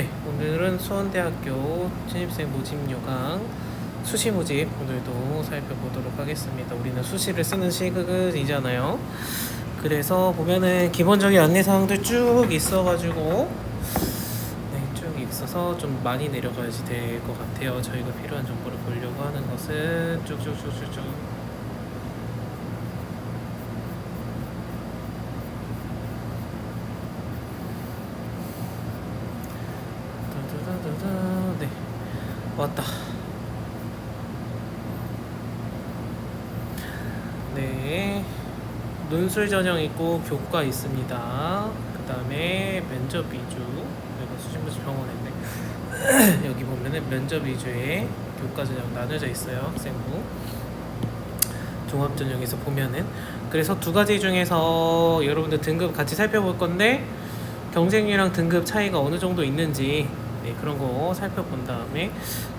네, 오늘은 수원대학교 신입생 모집 요강 수시 모집 오늘도 살펴보도록 하겠습니다. 우리는 수시를 쓰는 시즌이잖아요. 그래서 보면은 기본적인 안내사항들 쭉 있어가지고 쭉 있어서 좀 많이 내려가야지 될 것 같아요. 저희가 필요한 정보를 보려고 하는 것은 쭉쭉쭉쭉쭉 네, 왔다. 네, 논술 전형 있고 교과 있습니다. 그 다음에 면접 위주, 내가 수신부지 병원인데 여기 보면은 면접 위주의 교과 전형 나눠져 있어요. 학생부 종합 전형에서 보면은. 그래서 두 가지 중에서 여러분들 등급 같이 살펴볼 건데 경쟁률이랑 등급 차이가 어느 정도 있는지 그런 거 살펴본 다음에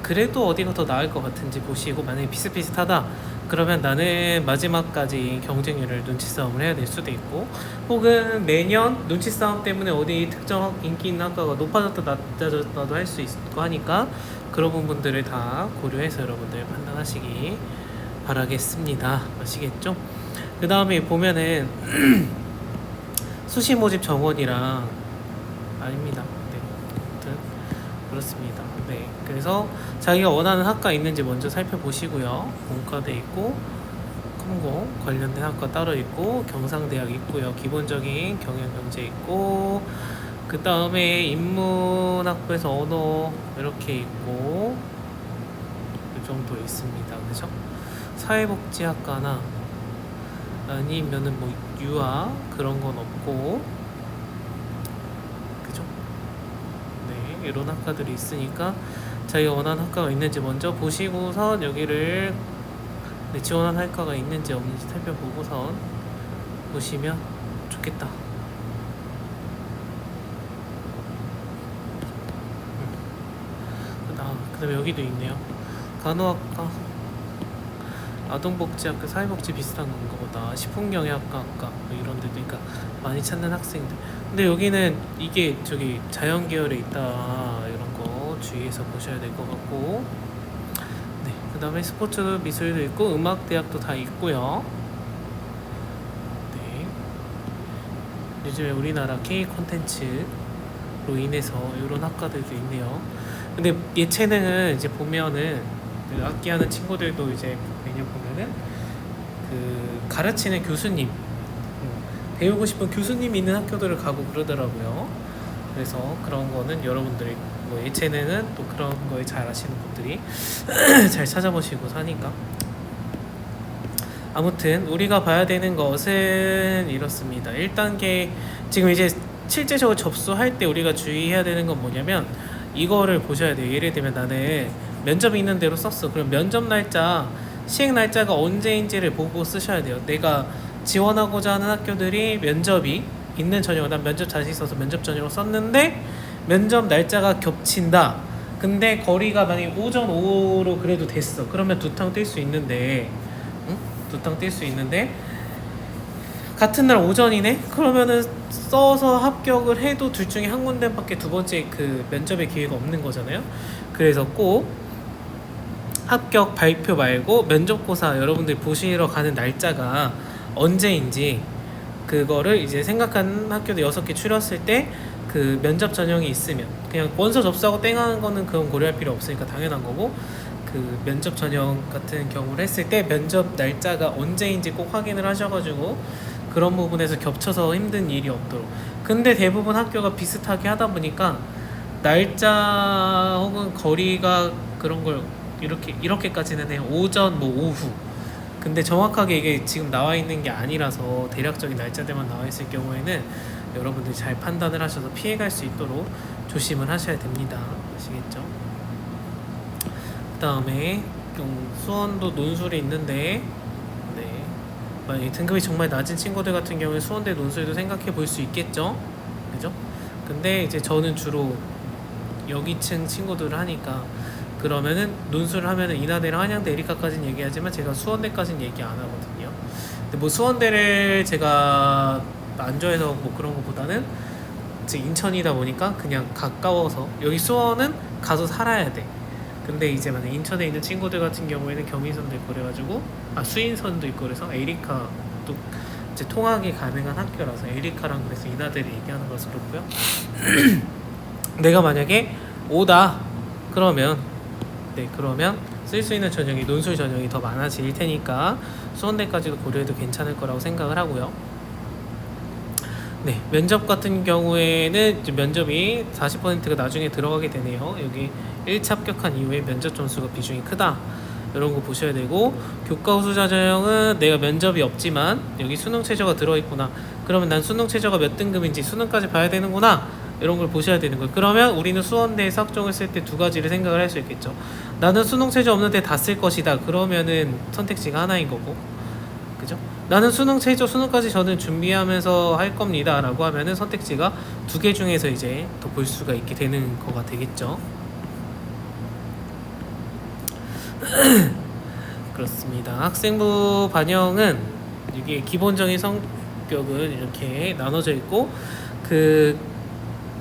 그래도 어디가 더 나을 것 같은지 보시고, 만약에 비슷비슷하다 그러면 나는 마지막까지 경쟁률을 눈치 싸움을 해야 될 수도 있고, 혹은 매년 눈치 싸움 때문에 어디 특정 인기 있는 학과가 높아졌다 낮아졌다도 할 수 있고 하니까 그런 부분들을 다 고려해서 여러분들 판단하시기 바라겠습니다. 아시겠죠? 그 다음에 보면은 수시 모집 정원이랑 아닙니다. 네, 아무튼 그렇습니다. 네, 그래서 자기가 원하는 학과 있는지 먼저 살펴보시고요. 문과대 있고 컴공 관련된 학과 따로 있고 경상대학 있고요. 기본적인 경영경제 있고 그 다음에 인문학부에서 언어 이렇게 있고 이 정도 있습니다. 그죠? 사회복지학과나 아니면은 뭐 유아 그런 건 없고, 그죠? 네, 이런 학과들이 있으니까 자기가 원하는 학과가 있는지 먼저 보시고선 여기를 지원한 학과가 있는지 없는지 살펴보고선 보시면 좋겠다. 그다음에 여기도 있네요. 간호학과, 아동복지학과, 사회복지 비슷한 건가 보다. 식품경영학과 뭐 이런 데도 그러니까 많이 찾는 학생들. 근데 여기는 이게 저기 자연계열에 있다, 이런 거 주의해서 보셔야 될 것 같고, 네, 그 다음에 스포츠 미술도 있고 음악대학도 다 있고요. 네, 요즘에 우리나라 K 콘텐츠로 인해서 이런 학과들도 있네요. 근데 예체능은 이제 보면은 그 악기하는 친구들도 이제 메뉴 보면은 그 가르치는 교수님, 배우고 싶은 교수님 있는 학교들을 가고 그러더라고요. 그래서 그런 거는 여러분들이 뭐 예체능은 또 그런 거에 잘 아시는 분들이 잘 찾아보시고 사니까. 아무튼 우리가 봐야 되는 것은 이렇습니다. 1단계 지금 이제 실제적으로 접수할 때 우리가 주의해야 되는 건 뭐냐면 이거를 보셔야 돼요. 예를 들면 나는 면접이 있는 대로 썼어. 그럼 면접 날짜, 시행 날짜가 언제인지를 보고 쓰셔야 돼요. 내가 지원하고자 하는 학교들이 면접이 있는 전형, 난 면접 자신 있어서 면접 전형을 썼는데 면접 날짜가 겹친다. 근데 거리가 만약에 오전 오후로 그래도 됐어. 그러면 두탕 뛸 수 있는데, 두탕 뛸 수 있는데 같은 날 오전이네? 그러면은 써서 합격을 해도 둘 중에 한 군데밖에 두 번째 그 면접의 기회가 없는 거잖아요. 그래서 꼭 합격 발표 말고 면접고사 여러분들이 보시러 가는 날짜가 언제인지 그거를 이제 생각한 학교도 6개 추렸을 때 그 면접 전형이 있으면, 그냥 원서 접수하고 땡하는 거는 그건 고려할 필요 없으니까 당연한 거고, 그 면접 전형 같은 경우를 했을 때 면접 날짜가 언제인지 꼭 확인을 하셔가지고 그런 부분에서 겹쳐서 힘든 일이 없도록. 근데 대부분 학교가 비슷하게 하다 보니까 날짜 혹은 거리가 그런 걸 이렇게까지는 해요. 오전 뭐 오후. 근데 정확하게 이게 지금 나와 있는 게 아니라서 대략적인 날짜들만 나와 있을 경우에는 여러분들이 잘 판단을 하셔서 피해갈 수 있도록 조심을 하셔야 됩니다. 아시겠죠? 그 다음에 수원도 논술이 있는데, 네, 만약에 등급이 정말 낮은 친구들 같은 경우에 수원대 논술도 생각해 볼 수 있겠죠? 그죠? 근데 이제 저는 주로 여기층 친구들을 하니까, 그러면은 논술을 하면은 인하대랑 한양대, 에리카까지는 얘기하지만 제가 수원대까지는 얘기 안 하거든요. 근데 뭐 수원대를 제가 안 좋아해서 뭐 그런 것보다는 즉 인천이다 보니까 그냥 가까워서 여기 수원은 가서 살아야 돼. 근데 이제 만약 인천에 있는 친구들 같은 경우에는 경인선도 있고 그래가지고 수인선도 있고 그래서 에리카도 이제 통학이 가능한 학교라서 에리카랑 그래서 이나들이 얘기하는 것으 그렇고요. 내가 만약에 오다 그러면 그러면 쓸 수 있는 전형이 논술 전형이 더 많아질 테니까 수원대까지도 고려해도 괜찮을 거라고 생각을 하고요. 네, 면접 같은 경우에는 이제 면접이 40%가 나중에 들어가게 되네요. 여기 1차 합격한 이후에 면접 점수가 비중이 크다. 이런 거 보셔야 되고, 교과 우수자 전형은 내가 면접이 없지만 여기 수능 최저가 들어있구나. 그러면 난 수능 최저가 몇 등급인지 수능까지 봐야 되는구나. 이런 걸 보셔야 되는 거예요. 그러면 우리는 수원대에서 학종을 쓸 때 두 가지를 생각을 할 수 있겠죠. 나는 수능 최저 없는데 다 쓸 것이다. 그러면은 선택지가 하나인 거고, 그죠? 나는 수능 최저 수능까지 저는 준비하면서 할 겁니다 라고 하면은 선택지가 두 개 중에서 이제 더 볼 수가 있게 되는 거가 되겠죠. 그렇습니다. 학생부 반영은 이게 기본적인 성격은 이렇게 나눠져 있고, 그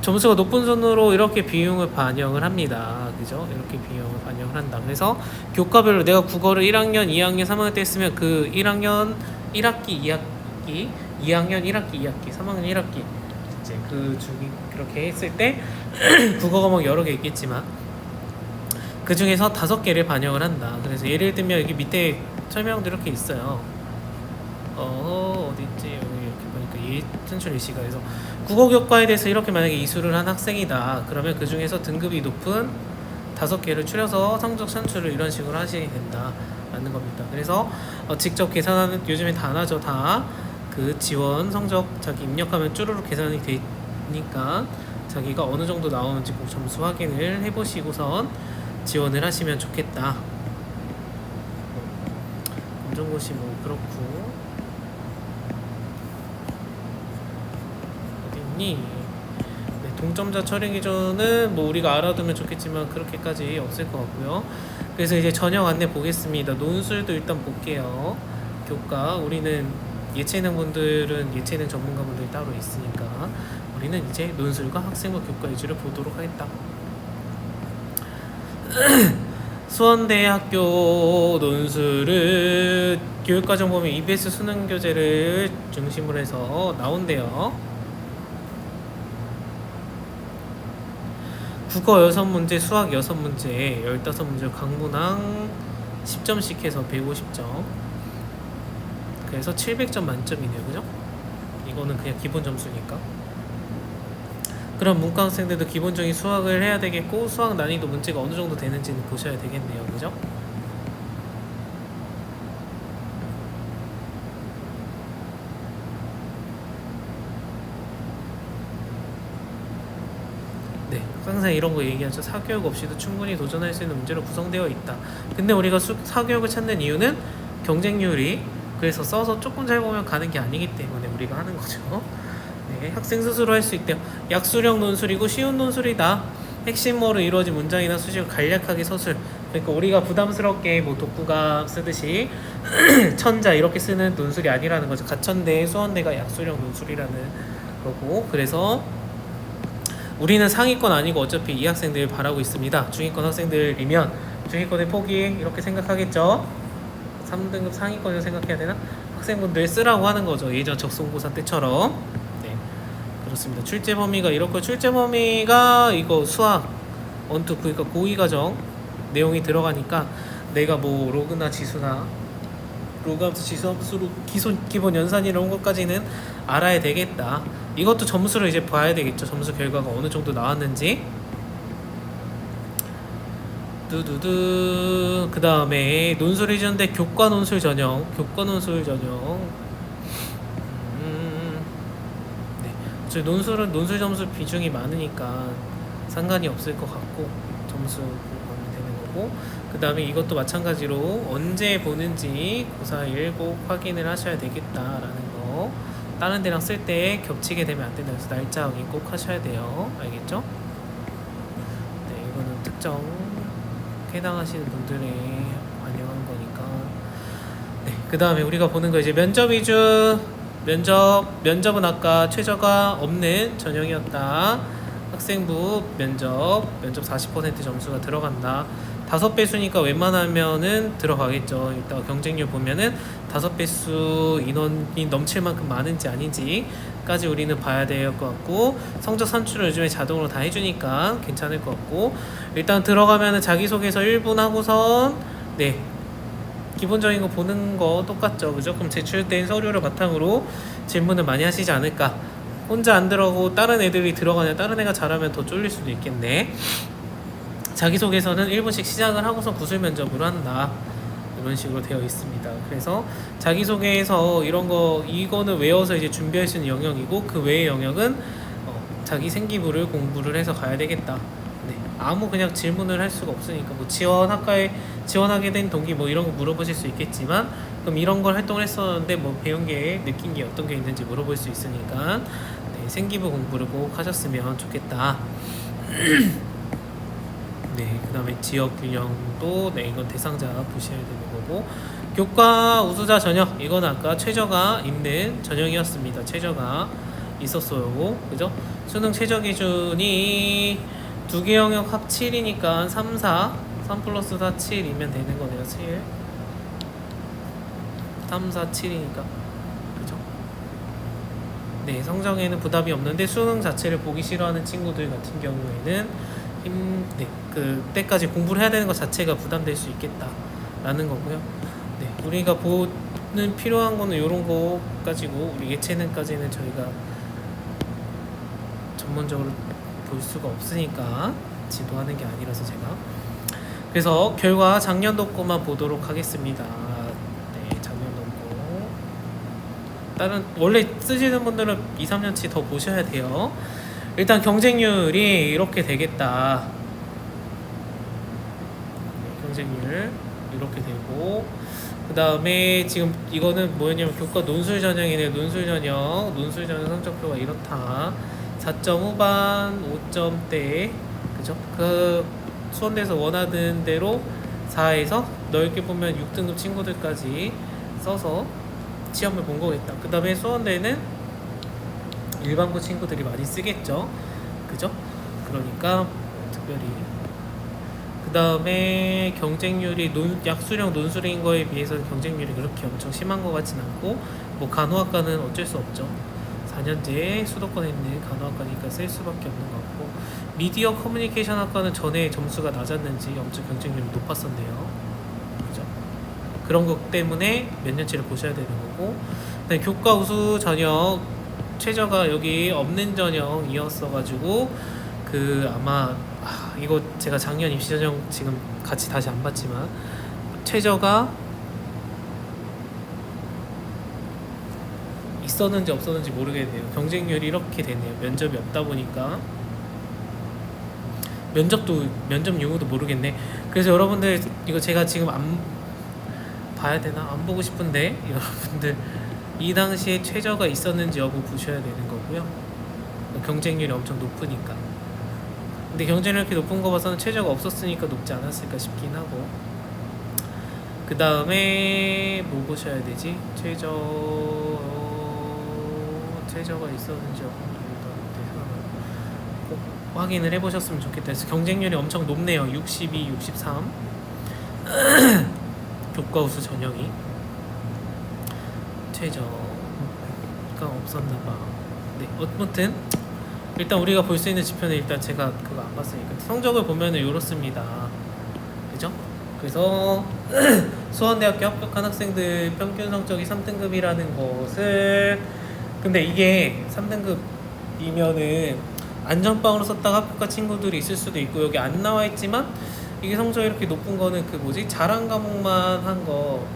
점수가 높은 순으로 이렇게 비용을 반영을 합니다. 그죠? 이렇게 비용을 반영을 한다. 그래서 교과별로 내가 국어를 1학년, 2학년, 3학년 때 했으면 그 1학년 1학기, 2학기, 2학년 1학기, 2학기, 3학년 1학기 이제 그 중에 그렇게 했을 때 국어 과목 여러 개 있겠지만 그 중에서 5개를 반영을 한다. 그래서 예를 들면 여기 밑에 설명도 이렇게 있어요. 어디 있지? 여기 이렇게 보니까 예천출 예시가 해서 국어 교과에 대해서 이렇게 만약에 이수를 한 학생이다. 그러면 그 중에서 등급이 높은 5개를 추려서 성적 산출을 이런 식으로 하시게 된다. 라는 겁니다. 그래서 직접 계산하는 요즘에 다 안 하죠. 다 그 지원 성적 자기 입력하면 쭈루룩 계산이 되니까 자기가 어느 정도 나오는지 꼭 점수 확인을 해보시고선 지원을 하시면 좋겠다. 검정고시 뭐 그렇고 어디 있니? 네, 동점자 처리 기준은 뭐 우리가 알아두면 좋겠지만 그렇게까지 없을 것 같고요. 그래서 이제 전형 안내 보겠습니다. 논술도 일단 볼게요. 교과 우리는 예체능 분들은 예체능 전문가분들이 따로 있으니까 우리는 이제 논술과 학생부 교과 위주로 보도록 하겠다. 수원대학교 논술은 교육과정 보면 EBS 수능 교재를 중심으로 해서 나온대요. 국어 6문제, 수학 6문제, 15문제 각문항 10점씩 해서 150점. 그래서 700점 만점이네요. 그죠? 이거는 그냥 기본 점수니까. 그럼 문과 학생들도 기본적인 수학을 해야 되겠고 수학 난이도 문제가 어느 정도 되는지는 보셔야 되겠네요. 그죠? 네, 항상 이런 거 얘기하죠. 사교육 없이도 충분히 도전할 수 있는 문제로 구성되어 있다. 근데 우리가 사교육을 찾는 이유는 경쟁률이 그래서 써서 조금 잘 보면 가는 게 아니기 때문에 우리가 하는 거죠. 네, 학생 스스로 할 수 있대요. 약수령 논술이고 쉬운 논술이다. 핵심어로 이루어진 문장이나 수식을 간략하게 서술. 그러니까 우리가 부담스럽게 뭐 독후감 쓰듯이 천자 이렇게 쓰는 논술이 아니라는 거죠. 가천대, 수원대가 약수령 논술이라는 거고. 그래서 우리는 상위권 아니고 어차피 이 학생들 바라고 있습니다. 중위권 학생들이면 중위권의 포기 이렇게 생각하겠죠. 3등급 상위권을 생각해야 되나? 학생분들 쓰라고 하는 거죠. 예전 적성고사 때처럼. 네, 그렇습니다. 출제 범위가 이렇고 출제 범위가 이거 수학 1, 2, 그러니까 고2 과정 내용이 들어가니까 내가 뭐 로그나 지수나 로그함수, 지수함수로 기본 연산 이런 것까지는 알아야 되겠다. 이것도 점수를 이제 봐야 되겠죠. 점수 결과가 어느 정도 나왔는지. 그 다음에 논술 위주인데 교과 논술 전형. 네. 저 논술은 논술 점수 비중이 많으니까 상관이 없을 것 같고 점수 보면 되는 거고. 그 다음에 이것도 마찬가지로 언제 보는지 고4일 꼭 확인을 하셔야 되겠다라는 거. 다른 데랑 쓸 때 겹치게 되면 안 된다. 그래서 날짜 확인 꼭 하셔야 돼요. 알겠죠? 네, 이거는 특정 해당하시는 분들의 반영한 거니까. 네, 그 다음에 우리가 보는 거 이제 면접 위주 면접은 아까 최저가 없는 전형이었다. 학생부 면접 40% 점수가 들어간다. 5배수니까 웬만하면은 들어가겠죠. 이따가 경쟁률 보면은 5배수 인원이 넘칠 만큼 많은지 아닌지까지 우리는 봐야 될 것 같고, 성적 산출을 요즘에 자동으로 다 해주니까 괜찮을 것 같고, 일단 들어가면은 자기소개서 1분 하고선 네, 기본적인 거 보는 거 똑같죠, 그죠? 그럼 제출된 서류를 바탕으로 질문을 많이 하시지 않을까. 혼자 안 들어가고 다른 애들이 들어가냐, 다른 애가 잘하면 더 쫄릴 수도 있겠네. 자기소개서는 1분씩 시작을 하고서 구술 면접으로 한다, 이런 식으로 되어 있습니다. 그래서 자기소개에서 이거는 외워서 이제 준비할 수 있는 영역이고, 그 외의 영역은 자기 생기부를 공부를 해서 가야 되겠다. 네, 아무 그냥 질문을 할 수가 없으니까, 뭐 지원학과에 지원하게 된 동기 뭐 이런 거 물어보실 수 있겠지만, 그럼 이런 걸 활동을 했었는데 뭐 배운 게 느낀 게 어떤 게 있는지 물어볼 수 있으니까, 네, 생기부 공부를 꼭 하셨으면 좋겠다. 네, 그 다음에 지역균형도 네, 이건 대상자 보셔야 되는 거고, 교과 우수자 전형, 이건 아까 최저가 있는 전형이었습니다. 최저가 있었어요, 그죠? 수능 최저 기준이 두 개 영역 합 7이니까 3 플러스 4 7이면 되는 거네요. 7 3 4 7이니까, 그죠? 네, 성적에는 부담이 없는데 수능 자체를 보기 싫어하는 친구들 같은 경우에는 네, 그때까지 공부를 해야 되는 것 자체가 부담될 수 있겠다라는 거고요. 네, 우리가 보는 필요한 거는 이런 거 가지고, 우리 예체능까지는 저희가 전문적으로 볼 수가 없으니까 지도하는 게 아니라서 제가, 그래서 결과 작년도 거만 보도록 하겠습니다. 네, 작년도 거. 다른 원래 쓰시는 분들은 2, 3년치 더 보셔야 돼요. 일단 경쟁률이 이렇게 되겠다. 경쟁률 이렇게 되고, 그 다음에 지금 이거는 뭐였냐면 교과 논술 전형이네요. 논술 전형 성적표가 이렇다. 4점 후반 5점대, 그죠? 그 수원대에서 원하는 대로 4에서 넓게 보면 6등급 친구들까지 써서 시험을 본 거겠다. 그 다음에 수원대는 일반고 친구들이 많이 쓰겠죠, 그죠? 그러니까 특별히, 그 다음에 경쟁률이 약수령 논술인 거에 비해서는 경쟁률이 그렇게 엄청 심한 것 같진 않고, 뭐 간호학과는 어쩔 수 없죠. 4년제 수도권에 있는 간호학과니까 쓸 수밖에 없는 것 같고, 미디어 커뮤니케이션 학과는 전에 점수가 낮았는지 엄청 경쟁률이 높았었네요, 그죠? 그런 것 때문에 몇 년치를 보셔야 되는 거고, 그다음에 교과 우수 전형 최저가 여기 없는 전형이었어가지고, 아마 이거 제가 작년 입시 전형 지금 같이 다시 안 봤지만 최저가 있었는지 없었는지 모르겠네요. 경쟁률이 이렇게 되네요. 면접이 없다 보니까 면접 용어도 모르겠네. 그래서 여러분들 이거 제가 지금 안 봐야 되나, 안 보고 싶은데 여러분들 이 당시에 최저가 있었는지 여부 보셔야 되는 거고요. 경쟁률이 엄청 높으니까. 근데 경쟁률이 이렇게 높은 거 봐서는 최저가 없었으니까 높지 않았을까 싶긴 하고, 그 다음에 뭐 보셔야 되지? 최저가 있었는지 꼭 확인을 해보셨으면 좋겠다. 그래서 경쟁률이 엄청 높네요. 62, 63 교과 우수 전형이 최저가 없었나봐. 네, 아무튼 일단 우리가 볼 수 있는 지표는, 일단 제가 그거 안 봤으니까 성적을 보면은 이렇습니다, 그죠? 그래서 수원대학교 합격한 학생들 평균 성적이 3등급이라는 것을, 근데 이게 3등급이면은 안전빵으로 썼다가 합격한 친구들이 있을 수도 있고, 여기 안 나와 있지만 이게 성적이 이렇게 높은 거는 자랑 과목만 한 거,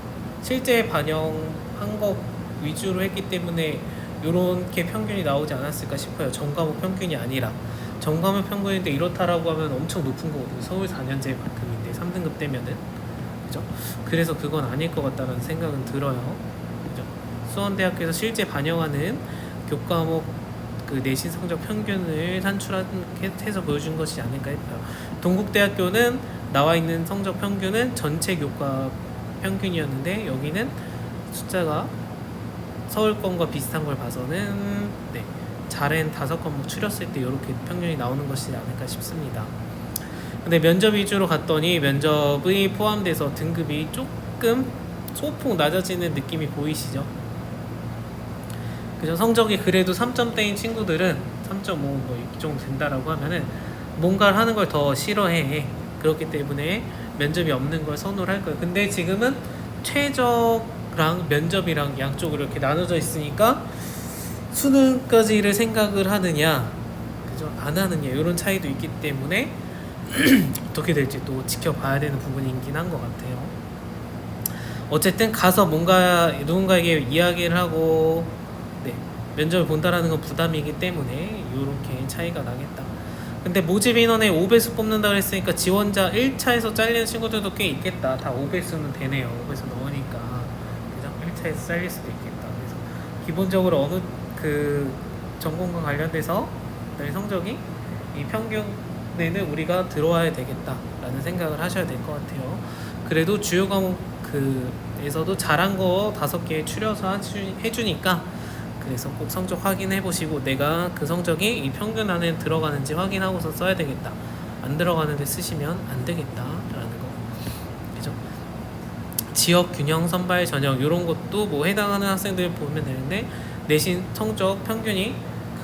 실제 반영한 거 위주로 했기 때문에 요렇게 평균이 나오지 않았을까 싶어요. 전과목 평균이 아니라. 전과목 평균인데 이렇다라고 하면 엄청 높은 거거든요. 서울 4년제만큼인데 3등급 되면은, 그죠? 그래서 그건 아닐 것 같다는 생각은 들어요, 그죠? 수원대학교에서 실제 반영하는 교과목 내신 성적 평균을 산출해서 보여준 것이 아닐까 싶어요. 동국대학교는 나와 있는 성적 평균은 전체 교과 평균이었는데, 여기는 숫자가 서울권과 비슷한 걸 봐서는 네, 잘한 5과목 추렸을 때 이렇게 평균이 나오는 것이지 않을까 싶습니다. 근데 면접 위주로 갔더니 면접이 포함돼서 등급이 조금 소폭 낮아지는 느낌이 보이시죠? 그죠? 성적이 그래도 3점대인 친구들은 3.5 뭐 이 정도 된다라고 하면은 뭔가를 하는 걸 더 싫어해. 그렇기 때문에 면접이 없는 걸 선호를 할 거예요. 근데 지금은 최저랑 면접이랑 양쪽으로 이렇게 나눠져 있으니까 수능까지를 생각을 하느냐, 그죠? 안 하느냐 이런 차이도 있기 때문에 어떻게 될지 또 지켜봐야 되는 부분이긴 한 것 같아요. 어쨌든 가서 뭔가 누군가에게 이야기를 하고 네, 면접을 본다라는 건 부담이기 때문에 이렇게 차이가 나겠다. 근데 모집 인원의 5배수 뽑는다 그랬으니까 지원자 1차에서 잘리는 친구들도 꽤 있겠다. 다 5배수는 되네요. 5배수 넘으니까 그죠? 1차에서 잘릴 수도 있겠다. 그래서 기본적으로 어느 그 전공과 관련돼서 내 성적이 이 평균에는 우리가 들어와야 되겠다라는 생각을 하셔야 될 것 같아요. 그래도 주요 과목 그에서도 잘한 거 5개 추려서 해주니까 그래서 꼭 성적 확인해 보시고 내가 그 성적이 이 평균 안에 들어가는지 확인하고서 써야 되겠다. 안 들어가는데 쓰시면 안 되겠다라는 거. 그죠? 지역 균형 선발 전형 이런 것도 뭐 해당하는 학생들 보면 되는데 내신 성적 평균이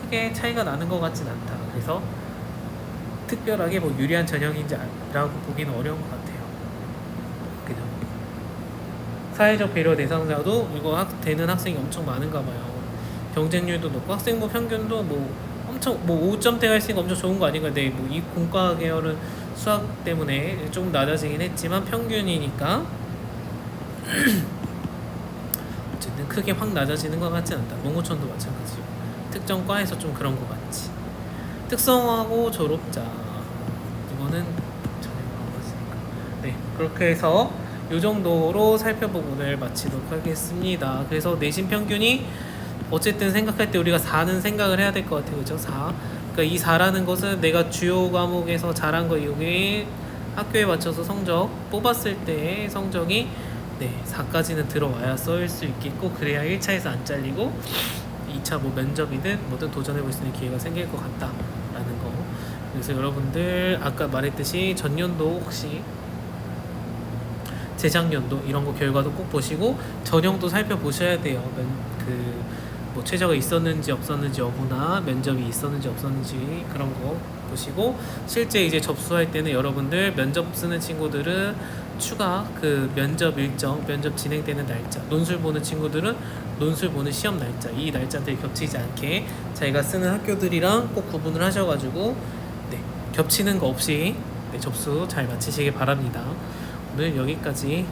크게 차이가 나는 것 같진 않다. 그래서 특별하게 뭐 유리한 전형인지라고 보기는 어려운 것 같아요. 그죠? 사회적 배려 대상자도 이거 되는 학생이 엄청 많은가 봐요. 경쟁률도 높고 학생부 평균도 뭐 엄청 뭐 5점대가 있으니까 엄청 좋은 거 아닌가. 근데 뭐 이 공과 계열은 수학 때문에 좀 낮아지긴 했지만 평균이니까 어쨌든 크게 확 낮아지는 것 같지 않다. 농어촌도 마찬가지고 특정 과에서 좀 그런 것 같지. 특성화고 졸업자 이거는 전혀 안 봤으니까. 네, 그렇게 해서 이 정도로 살펴보고 오늘 마치도록 하겠습니다. 그래서 내신 평균이 어쨌든 생각할 때 우리가 4는 생각을 해야 될 것 같아요. 그죠? 4. 그러니까 이 4라는 것은 내가 주요 과목에서 잘한 거 여기 학교에 맞춰서 성적 뽑았을 때 성적이 네, 4까지는 들어와야 쏠 수 있겠고 그래야 1차에서 안 잘리고 2차 뭐 면접이든 뭐든 도전해 볼 수 있는 기회가 생길 것 같다라는 거. 그래서 여러분들 아까 말했듯이 전년도 혹시 재작년도 이런 거 결과도 꼭 보시고 전형도 살펴보셔야 돼요. 뭐 최저가 있었는지 없었는지 여부나 면접이 있었는지 없었는지 그런 거 보시고 실제 이제 접수할 때는 여러분들 면접 쓰는 친구들은 추가 그 면접 일정, 면접 진행되는 날짜, 논술 보는 친구들은 논술 보는 시험 날짜 이 날짜들이 겹치지 않게 자기가 쓰는 학교들이랑 꼭 구분을 하셔가지고 네, 겹치는 거 없이 네, 접수 잘 마치시길 바랍니다. 오늘 여기까지